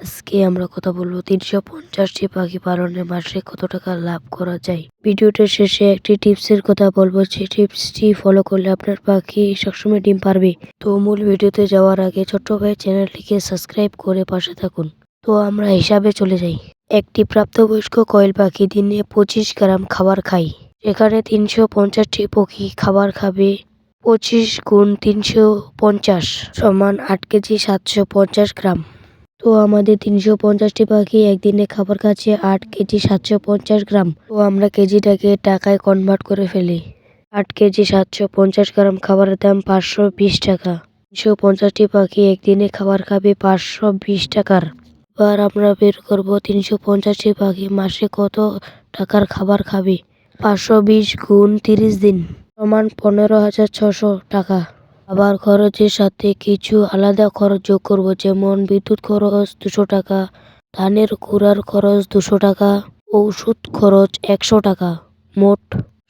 আজকে আমরা কথা বলবো 350টি পাখি পালনে মাসে কত টাকা লাভ করা যায়। ভিডিওটার শেষে একটি টিপসের কথা বলবো, যে টিপসটি ফলো করলে আপনার পাখি সবসময় ডিম পারবে। তো মূল ভিডিওতে যাওয়ার আগে ছোট্ট ভাই চ্যানেলটিকে সাবস্ক্রাইব করে পাশে থাকুন। তো আমরা হিসাবে চলে যাই। একটি প্রাপ্তবয়স্ক কয়েল পাখি দিনে 25 গ্রাম খাবার খায়। এখানে 350টি পাখি খাবার খাবে। 25 গুণ 350 সমান 8 কেজি 750 গ্রাম। তো আমাদের 350টি পাখি একদিনে খাবার খাচ্ছে 8 কেজি 750 গ্রাম। তো আমরা কেজিটাকে টাকায় কনভার্ট করে ফেলি। 8 কেজি 750 গ্রাম খাবারের দাম 520 টাকা। 350টি পাখি একদিনে খাবার খাবে 520 টাকার। এবার আমরা বের করব 350টি পাখি মাসে কত টাকার খাবার খাবে। 520 গুণ 30 দিন সমান 15,600 টাকা। আবার খরচের সাথে কিছু আলাদা খরচ যোগ করব, যেমন বিদ্যুৎ খরচ 200 টাকা, ধানের কুড়ার খরচ 200 টাকা, ঔষধ খরচ 100 টাকা, মোট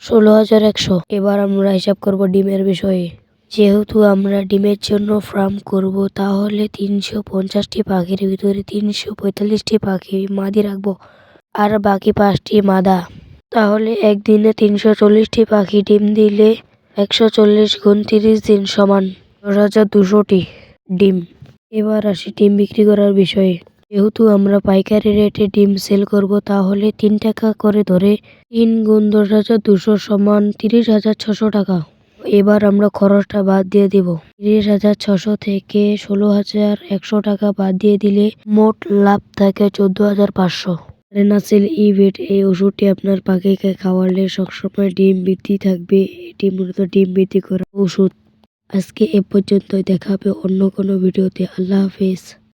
16,100। এবার আমরা হিসাব করব ডিমের বিষয়ে। যেহেতু আমরা ডিমের জন্য ফার্ম করব, তাহলে 350টি পাখির ভিতরে 345টি পাখি মাদি রাখবো আর বাকি 5টি মাদা। তাহলে একদিনে 340টি পাখি ডিম দিলে 140 গুণ 30 দিন সমান 10,200টি ডিম। এবার আসি ডিম বিক্রি করার বিষয়ে। যেহেতু আমরা পাইকারি রেটে ডিম সেল করব, তাহলে 3 টাকা করে ধরে 3 গুণ 10,200 সমান 30,600 টাকা। এবার আমরা খরচটা বাদ দিয়ে দিব। 30,600 থেকে 16,100 টাকা বাদ দিয়ে দিলে মোট লাভ থাকে 14,500। রেনাসেল ইভেট এই ওষুধটি আপনার পাখিকে খাওয়ালে সবসময় ডিম বৃদ্ধি থাকবে। এটি মূলত ডিম বৃদ্ধি করার ওষুধ। আজকে এ পর্যন্তই, দেখা হবে অন্য কোনো ভিডিওতে। আল্লাহ হাফেজ।